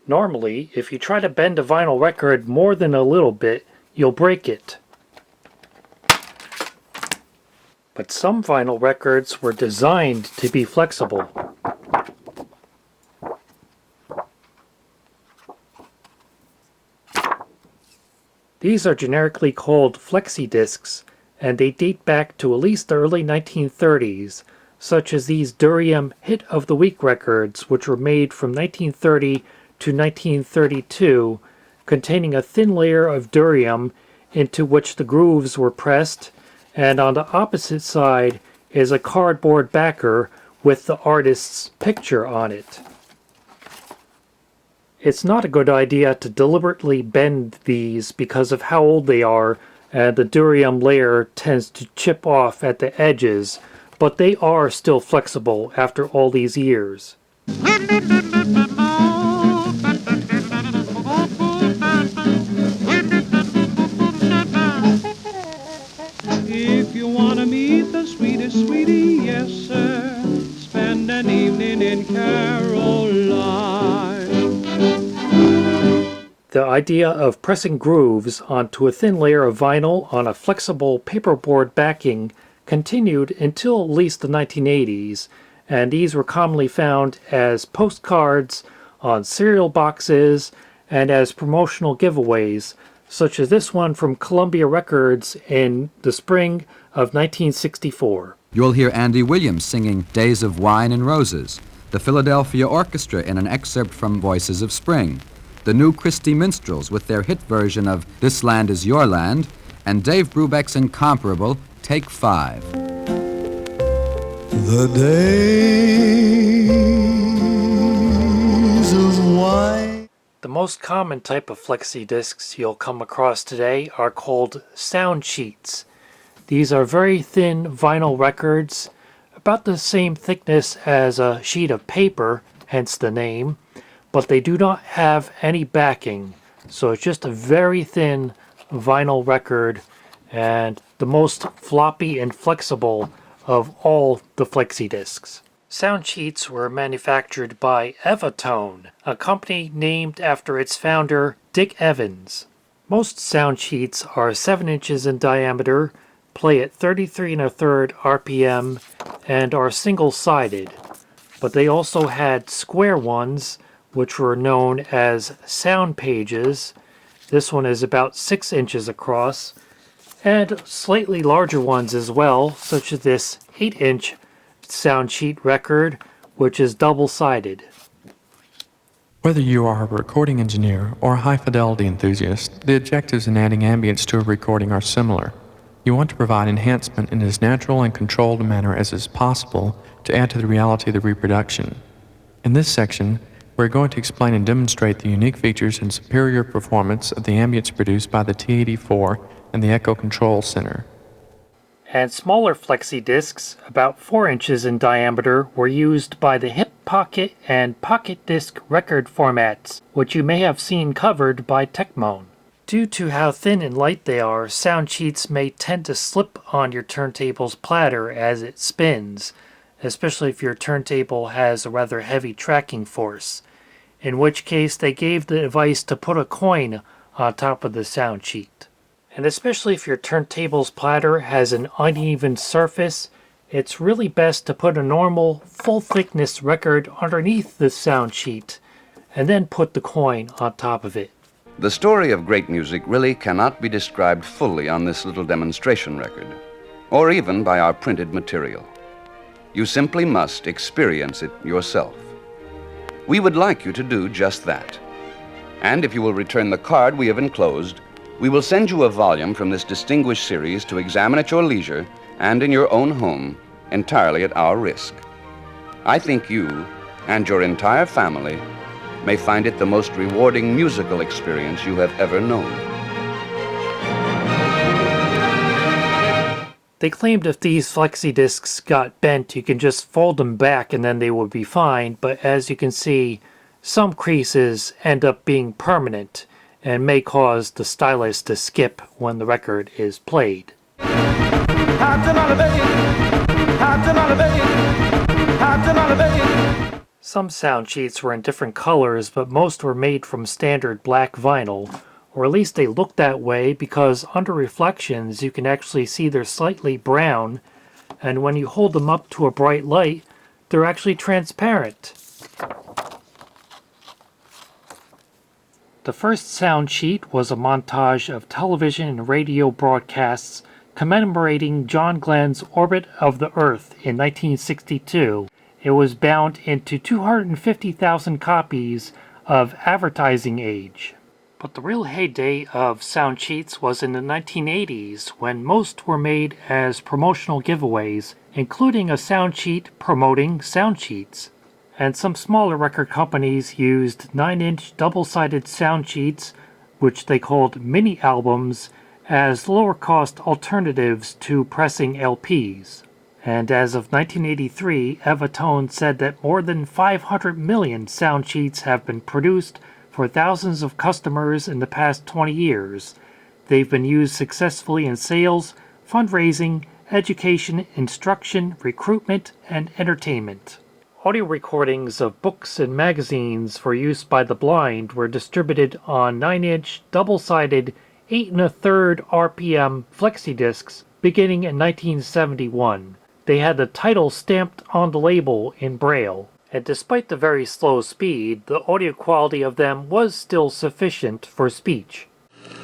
Normally, if you try to bend a vinyl record more than a little bit, you'll break it. But some vinyl records were designed to be flexible. These are generically called flexi discs, and they date back to at least the early 1930s, such as these Durium Hit of the Week records, which were made from 1930 to 1932, containing a thin layer of durium into which the grooves were pressed, and on the opposite side is a cardboard backer with the artist's picture on it. It's not a good idea to deliberately bend these because of how old they are, and the durium layer tends to chip off at the edges, but they are still flexible after all these years. If you want to meet the sweetest sweetie, yes sir, spend an evening in Caroline. The idea of pressing grooves onto a thin layer of vinyl on a flexible paperboard backing continued until at least the 1980s, and these were commonly found as postcards, on cereal boxes, and as promotional giveaways, such as this one from Columbia Records in the spring of 1964. You'll hear Andy Williams singing Days of Wine and Roses, the Philadelphia Orchestra in an excerpt from Voices of Spring, the New Christie Minstrels with their hit version of This Land Is Your Land, and Dave Brubeck's incomparable Take 5. The days of wine. The most common type of flexi discs you'll come across today are called sound sheets. These are very thin vinyl records, about the same thickness as a sheet of paper, hence the name, but they do not have any backing, so it's just a very thin vinyl record and the most floppy and flexible of all the flexi discs. Sound sheets were manufactured by Evatone, a company named after its founder, Dick Evans. Most sound sheets are 7 inches in diameter, play at 33 1/3 RPM, and are single-sided, but they also had square ones, which were known as sound pages. This one is about 6 inches across, and slightly larger ones as well, such as this 8-inch sound sheet record, which is double-sided. Whether you are a recording engineer or a high-fidelity enthusiast, the objectives in adding ambience to a recording are similar. You want to provide enhancement in as natural and controlled a manner as is possible to add to the reality of the reproduction. In this section, we're going to explain and demonstrate the unique features and superior performance of the ambience produced by the T84 and the Echo Control Center. And smaller flexi discs, about 4 inches in diameter, were used by the Hip Pocket and Pocket Disc record formats, which you may have seen covered by Techmoan. Due to how thin and light they are, sound sheets may tend to slip on your turntable's platter as it spins, especially if your turntable has a rather heavy tracking force, in which case they gave the advice to put a coin on top of the sound sheet. And especially if your turntable's platter has an uneven surface, it's really best to put a normal, full-thickness record underneath the sound sheet, and then put the coin on top of it. The story of great music really cannot be described fully on this little demonstration record, or even by our printed material. You simply must experience it yourself. We would like you to do just that. And if you will return the card we have enclosed, we will send you a volume from this distinguished series to examine at your leisure and in your own home, entirely at our risk. I think you and your entire family may find it the most rewarding musical experience you have ever known. They claimed if these flexi discs got bent, you can just fold them back and then they would be fine, but as you can see, some creases end up being permanent and may cause the stylus to skip when the record is played. Some sound sheets were in different colors, but most were made from standard black vinyl, or at least they look that way because under reflections you can actually see they're slightly brown, and when you hold them up to a bright light, they're actually transparent. The first sound sheet was a montage of television and radio broadcasts commemorating John Glenn's orbit of the Earth in 1962. It was bound into 250,000 copies of Advertising Age. But the real heyday of sound sheets was in the 1980s, when most were made as promotional giveaways, including a sound sheet promoting sound sheets. And some smaller record companies used 9-inch double-sided sound sheets, which they called mini-albums, as lower-cost alternatives to pressing LPs. And as of 1983, Evatone said that more than 500 million sound sheets have been produced for thousands of customers in the past 20 years. They've been used successfully in sales, fundraising, education, instruction, recruitment, and entertainment. Audio recordings of books and magazines for use by the blind were distributed on 9-inch, double-sided, 8 1/3 RPM flexi-discs beginning in 1971. They had the title stamped on the label in Braille, and despite the very slow speed, the audio quality of them was still sufficient for speech.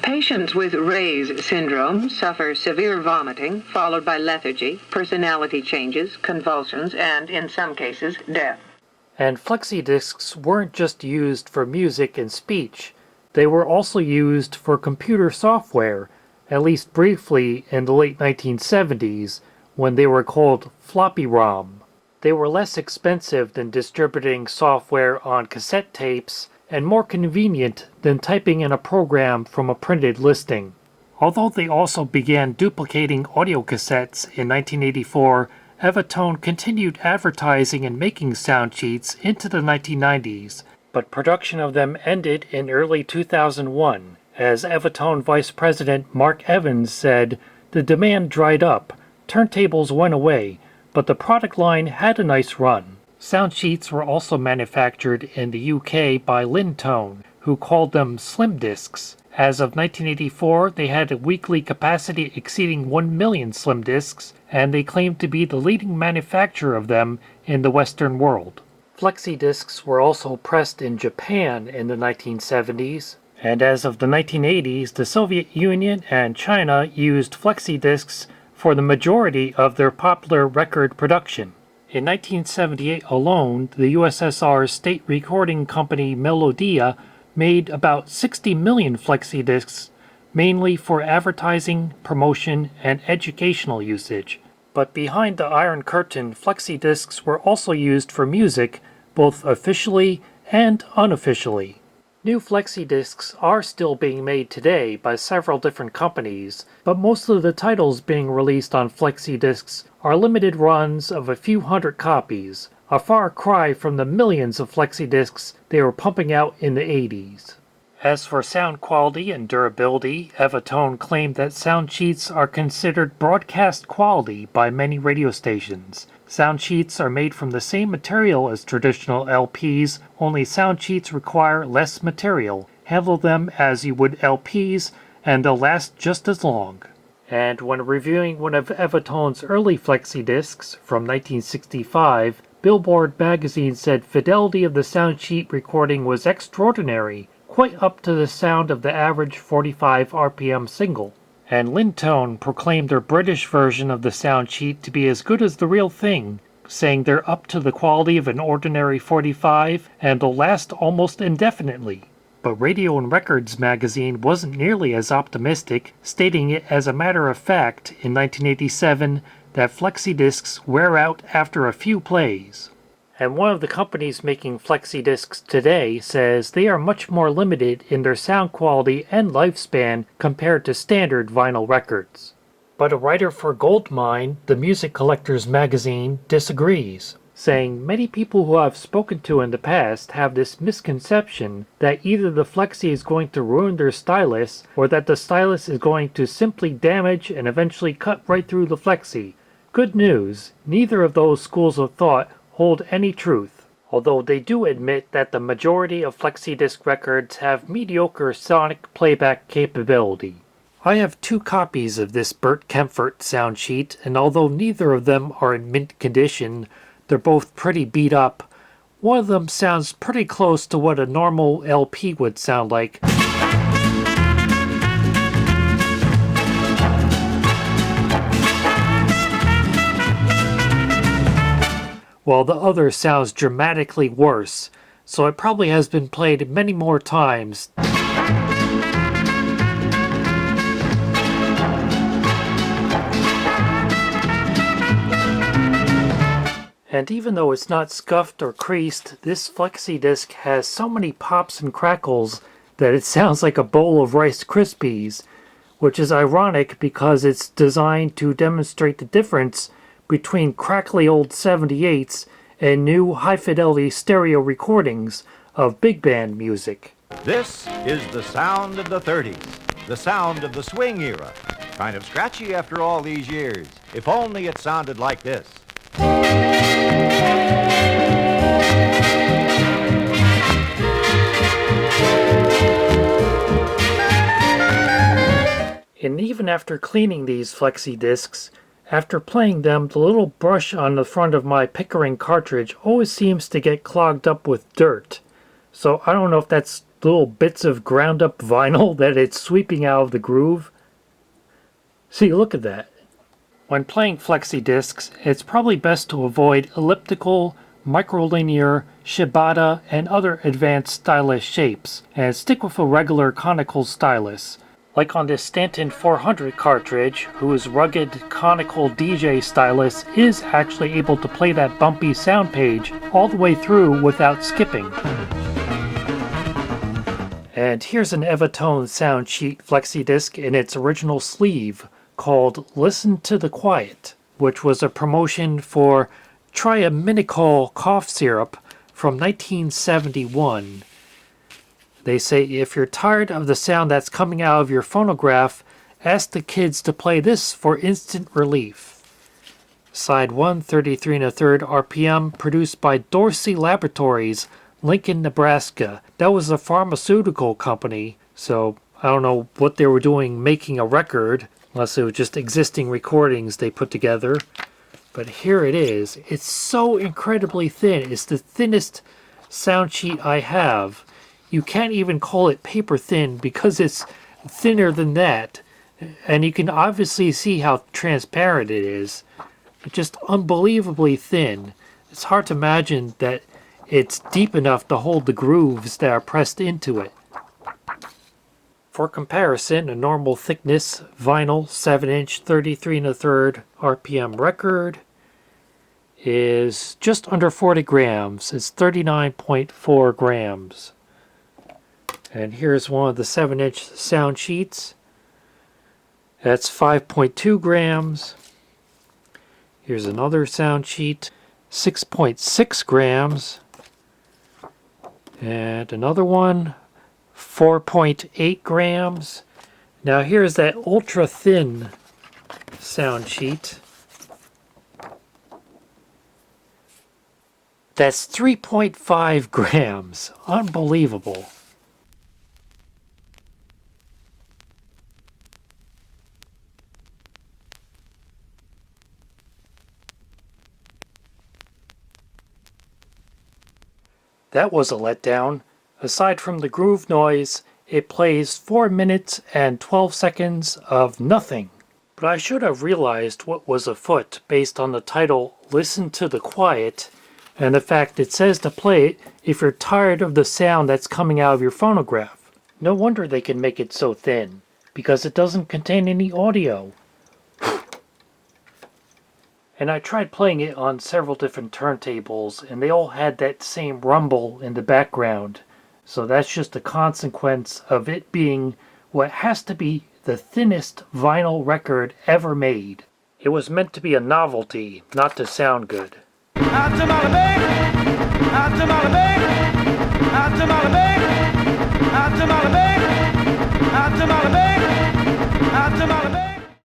Patients with Ray's syndrome suffer severe vomiting, followed by lethargy, personality changes, convulsions, and, in some cases, death. And flexi-discs weren't just used for music and speech. They were also used for computer software, at least briefly in the late 1970s, when they were called floppy-ROM. They were less expensive than distributing software on cassette tapes and more convenient than typing in a program from a printed listing. Although they also began duplicating audio cassettes in 1984, Evatone continued advertising and making sound sheets into the 1990s, but production of them ended in early 2001. As Evatone Vice President Mark Evans said, the demand dried up, turntables went away, but the product line had a nice run. Sound sheets were also manufactured in the UK by Lintone, who called them slim discs. As of 1984, they had a weekly capacity exceeding 1 million slim discs, and they claimed to be the leading manufacturer of them in the Western world. Flexi discs were also pressed in Japan in the 1970s, and as of the 1980s, the Soviet Union and China used flexi discs for the majority of their popular record production. In 1978 alone, the USSR's state recording company Melodia made about 60 million flexi discs, mainly for advertising, promotion, and educational usage. But behind the Iron Curtain, flexi discs were also used for music, both officially and unofficially. New flexi discs are still being made today by several different companies, but most of the titles being released on flexi discs are limited runs of a few hundred copies, a far cry from the millions of flexi discs they were pumping out in the 80s. As for sound quality and durability, Evatone claimed that sound sheets are considered broadcast quality by many radio stations. Sound sheets are made from the same material as traditional LPs, only sound sheets require less material. Handle them as you would LPs, and they'll last just as long. And when reviewing one of Evatone's early flexi discs from 1965, Billboard magazine said fidelity of the sound sheet recording was extraordinary, quite up to the sound of the average 45 RPM single. And Lintone proclaimed their British version of the sound sheet to be as good as the real thing, saying they're up to the quality of an ordinary 45 and they'll last almost indefinitely. But Radio and Records magazine wasn't nearly as optimistic, stating it as a matter of fact in 1987 that flexi discs wear out after a few plays. And one of the companies making flexi discs today says they are much more limited in their sound quality and lifespan compared to standard vinyl records. But a writer for Goldmine, the music collector's magazine, disagrees, saying many people who I've spoken to in the past have this misconception that either the flexi is going to ruin their stylus or that the stylus is going to simply damage and eventually cut right through the flexi. Good news, neither of those schools of thought hold any truth. although they do admit that the majority of FlexiDisc records have mediocre sonic playback capability. I have 2 copies of this Bert Kaempfert sound sheet, and although neither of them are in mint condition, they're both pretty beat up. One of them sounds pretty close to what a normal LP would sound like, while the other sounds dramatically worse, so it probably has been played many more times. And even though it's not scuffed or creased, this FlexiDisc has so many pops and crackles that it sounds like a bowl of Rice Krispies, which is ironic because it's designed to demonstrate the difference between crackly old 78s and new high-fidelity stereo recordings of big band music. This is the sound of the 30s, the sound of the swing era. Kind of scratchy after all these years. If only it sounded like this. And even after cleaning these FlexiDiscs, after playing them, the little brush on the front of my Pickering cartridge always seems to get clogged up with dirt. So I don't know if that's little bits of ground up vinyl that it's sweeping out of the groove. See, look at that. When playing FlexiDiscs, it's probably best to avoid elliptical, microlinear, Shibata, and other advanced stylus shapes, and stick with a regular conical stylus. Like on this Stanton 400 cartridge, whose rugged conical DJ stylus is actually able to play that bumpy sound page all the way through without skipping. And here's an Evatone sound sheet FlexiDisc in its original sleeve called Listen to the Quiet, which was a promotion for Triaminical cough syrup from 1971. They say if you're tired of the sound that's coming out of your phonograph, ask the kids to play this for instant relief. Side 1, 33 1/3 RPM, produced by Dorsey Laboratories, Lincoln, Nebraska. That was a pharmaceutical company, so I don't know what they were doing making a record, unless it was just existing recordings they put together. But here it is. It's so incredibly thin. It's the thinnest sound sheet I have. You can't even call it paper thin because it's thinner than that. And you can obviously see how transparent it is. It's just unbelievably thin. It's hard to imagine that it's deep enough to hold the grooves that are pressed into it. For comparison, a normal thickness vinyl 7-inch 33 1/3 RPM record is just under 40 grams. It's 39.4 grams. And here's one of the 7-inch sound sheets. That's 5.2 grams. Here's another sound sheet, 6.6 grams. And another one, 4.8 grams. Now here's that ultra thin sound sheet. That's 3.5 grams. Unbelievable. That was a letdown. Aside from the groove noise, it plays 4 minutes and 12 seconds of nothing. But I should have realized what was afoot based on the title Listen to the Quiet, and the fact it says to play it if you're tired of the sound that's coming out of your phonograph. No wonder they can make it so thin, because it doesn't contain any audio. And I tried playing it on several different turntables, and they all had that same rumble in the background. So that's just a consequence of it being what has to be the thinnest vinyl record ever made. It was meant to be a novelty, not to sound good. Out to Malibu, out to Malibu, out to Malibu, out to Malibu, out to Malibu, out to Malibu.